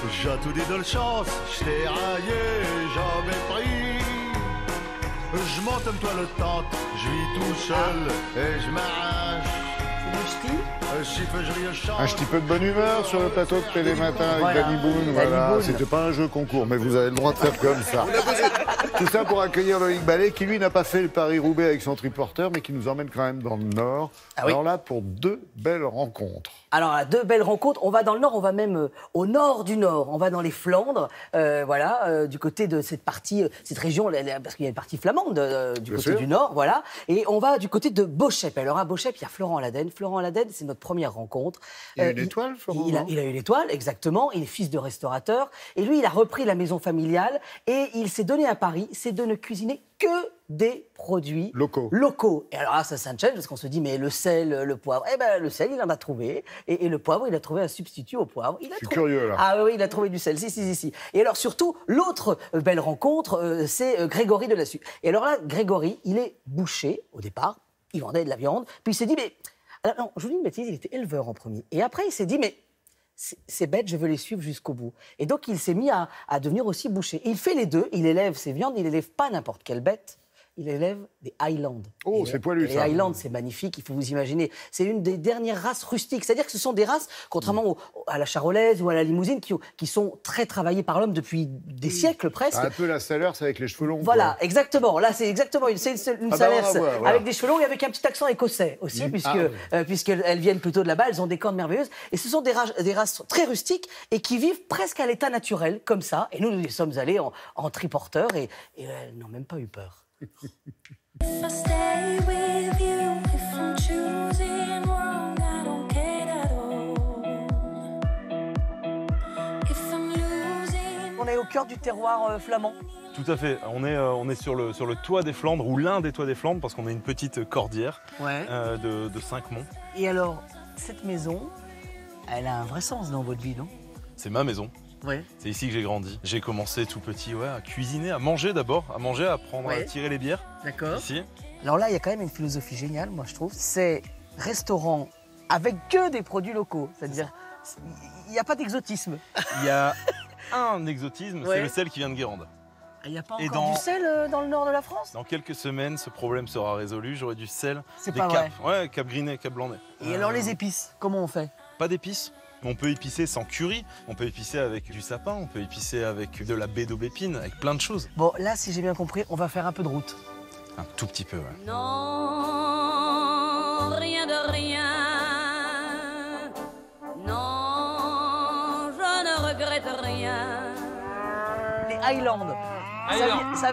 J'ai tout dit de la chance, je t'ai raillé, j'avais pris. Je monte comme toi le tente, je vis tout seul et je m'arrache. Un petit peu de bonne humeur sur le plateau de Télématin avec Danny Boone. Voilà, c'était pas un jeu concours, mais vous avez le droit de faire comme ça. Tout ça pour accueillir Loïc Ballet, qui lui n'a pas fait le Paris-Roubaix avec son triporteur, mais qui nous emmène quand même dans le Nord. Ah oui. Alors là, pour 2 belles rencontres. Alors, là, 2 belles rencontres. On va dans le Nord, on va même au nord du Nord. On va dans les Flandres, du côté de cette partie, cette région, parce qu'il y a une partie flamande du côté du Nord, voilà. Et on va du côté de Beauchep. Alors, à Beauchep, il y a Florent Aladen. Florent Aladen, c'est notre première rencontre. Il a eu l'étoile, Florent. Il a eu l'étoile, exactement. Il est fils de restaurateur. Et lui, il a repris la maison familiale et il s'est donné un pari, c'est de ne cuisiner que des produits locaux. Et alors là, ça change parce qu'on se dit, mais le sel, le poivre, eh ben le sel, il en a trouvé. Et le poivre, il a trouvé un substitut au poivre. Je suis curieux, là. Ah oui, il a trouvé du sel, si. Et alors surtout, l'autre belle rencontre, c'est Grégory Delassus. Et alors là, Grégory, il est boucher au départ, il vendait de la viande, puis il s'est dit, mais... Alors, non, je vous dis une bêtise, il était éleveur en premier. Et après, il s'est dit, mais... C'est bête, je veux les suivre jusqu'au bout. Et donc, il s'est mis à devenir aussi boucher. Et il fait les deux, il élève ses viandes, il élève pas n'importe quelle bête, il élève des Highlands. Oh, c'est poilu, ça. Les Highlands, c'est magnifique, il faut vous imaginer. C'est une des dernières races rustiques. C'est-à-dire que ce sont des races, contrairement à la charolaise ou à la limousine, qui sont très travaillées par l'homme depuis des siècles presque. Un peu la Salers avec les cheveux longs. Voilà, exactement. Là, c'est exactement une Salers avec des cheveux longs et avec un petit accent écossais aussi, puisqu'elles viennent plutôt de là-bas, elles ont des cornes merveilleuses. Et ce sont des races très rustiques et qui vivent presque à l'état naturel, comme ça. Et nous y sommes allés en triporteur et elles n'ont même pas eu peur. On est au cœur du terroir flamand. Tout à fait. On est sur le toit des Flandres, ou l'un des toits des Flandres, parce qu'on a une petite cordillère de 5 monts. Et alors, cette maison, elle a un vrai sens dans votre vie, non? C'est ma maison. Ouais. C'est ici que j'ai grandi. J'ai commencé tout petit à cuisiner, à manger d'abord, à apprendre à tirer les bières. D'accord. Ici. Alors là, il y a quand même une philosophie géniale, moi je trouve. C'est restaurant avec que des produits locaux. C'est-à-dire, il n'y a pas d'exotisme. Il y a un exotisme, c'est le sel qui vient de Guérande. Il n'y a pas encore du sel dans le nord de la France? Dans quelques semaines, ce problème sera résolu. J'aurai du sel. C'est pas vrai. Ouais, Cap Grinet, Cap Blandet. Et alors les épices, comment on fait? Pas d'épices. On peut épicer sans curry, on peut épicer avec du sapin, on peut épicer avec de la baie d'aubépine, avec plein de choses. Bon, là, si j'ai bien compris, on va faire un peu de route. Un tout petit peu, ouais. Non, rien de rien. Non, je ne regrette rien. Les Highlands.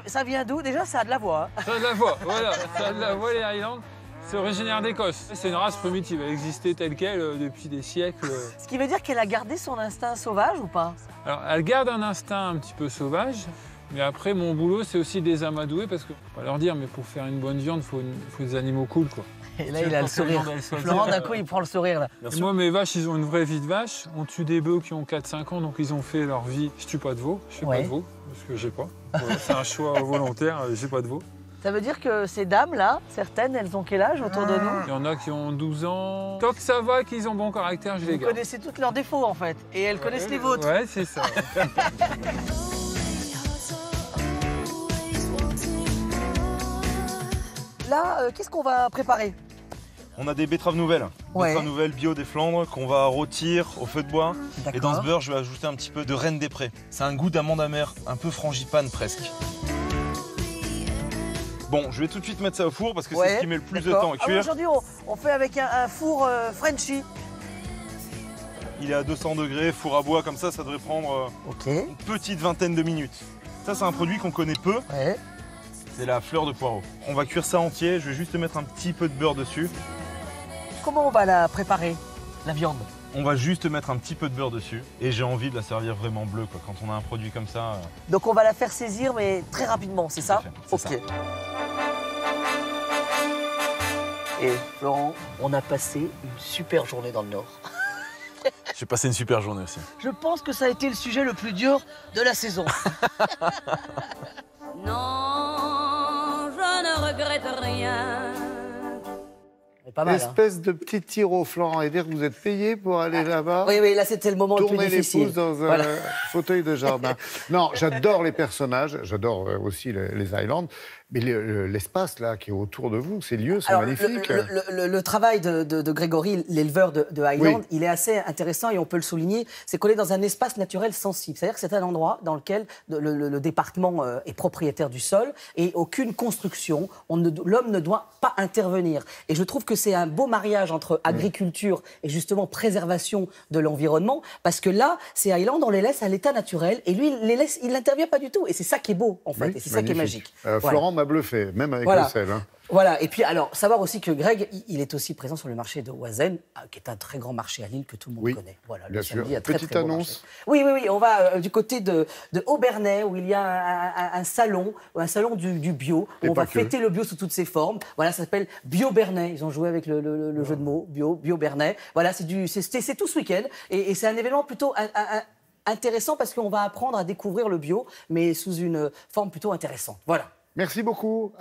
Ça vient d'où? Déjà, ça a de la voix. Ça a de la voix, voilà. Ça a de la voix, les Highlands. C'est originaire d'Écosse. C'est une race primitive, elle existait telle qu'elle depuis des siècles. Ce qui veut dire qu'elle a gardé son instinct sauvage ou pas? Alors, elle garde un instinct un petit peu sauvage, mais après, mon boulot, c'est aussi de les amadouer, parce que, on va leur dire, mais pour faire une bonne viande, il faut des animaux cool, quoi. Et là, il a le sourire. Florent, d'un coup, il prend le sourire, là. Et moi, mes vaches, ils ont une vraie vie de vache. On tue des bœufs qui ont 4-5 ans, donc ils ont fait leur vie. Je tue pas de veau, je fais pas de veau, parce que j'ai pas. Voilà, c'est un choix volontaire, j'ai pas de veau. Ça veut dire que ces dames-là, certaines, elles ont quel âge autour de nous? Il y en a qui ont 12 ans. Tant que ça va, qu'ils ont bon caractère, je les garde. Vous connaissez tous leurs défauts, en fait. Et elles connaissent les vôtres. Ouais, c'est ça. Là, qu'est-ce qu'on va préparer? On a des betteraves nouvelles. Betteraves nouvelles bio des Flandres qu'on va rôtir au feu de bois. Et dans ce beurre, je vais ajouter un petit peu de reine des prés. C'est un goût d'amande amère, un peu frangipane presque. Bon, je vais tout de suite mettre ça au four parce que c'est ce qui met le plus de temps à cuire. Aujourd'hui, on fait avec un four Frenchy. Il est à 200 degrés, four à bois, comme ça devrait prendre une petite vingtaine de minutes. Ça, c'est un produit qu'on connaît peu. C'est la fleur de poireau. On va cuire ça entier, je vais juste mettre un petit peu de beurre dessus. Comment on va la préparer, la viande? On va juste mettre un petit peu de beurre dessus et j'ai envie de la servir vraiment bleue, quoi. Quand on a un produit comme ça. Donc on va la faire saisir, mais très rapidement, c'est ça? Ok. Ça. Et Florent, on a passé une super journée dans le Nord. J'ai passé une super journée aussi. Je pense que ça a été le sujet le plus dur de la saison. Non, je ne regrette rien. Pas mal, espèce de petit tir au flanc et dire que vous êtes payé pour aller là-bas. Oui, là c'était le moment le plus difficile. difficile. Tourner les pouces dans un fauteuil de jardin. Non, j'adore les personnages, j'adore aussi les Highlands, mais l'espace là qui est autour de vous, ces lieux sont magnifiques. Le travail de Grégory, l'éleveur de Highland, il est assez intéressant et on peut le souligner, c'est qu'on est dans un espace naturel sensible. C'est-à-dire que c'est un endroit dans lequel le département est propriétaire du sol et aucune construction, l'homme ne doit pas intervenir. Et je trouve que c'est un beau mariage entre agriculture et justement préservation de l'environnement, parce que là, ces Highlands, on les laisse à l'état naturel et lui, il n'intervient pas du tout. Et c'est ça qui est beau, en fait, et c'est ça qui est magique. Florent m'a bluffé, même avec le sel. Voilà, et puis alors, savoir aussi que Greg, il est aussi présent sur le marché de Oisen, qui est un très grand marché à Lille que tout le monde connaît. Voilà, bien sûr. Petite annonce. Oui, on va du côté de Aubernais, où il y a un salon du bio, où on va fêter le bio sous toutes ses formes. Voilà, ça s'appelle Bio Bernais. Ils ont joué avec le jeu de mots, Bio Bernais. Voilà, c'est tout ce week-end, et c'est un événement plutôt intéressant parce qu'on va apprendre à découvrir le bio, mais sous une forme plutôt intéressante. Voilà. Merci beaucoup.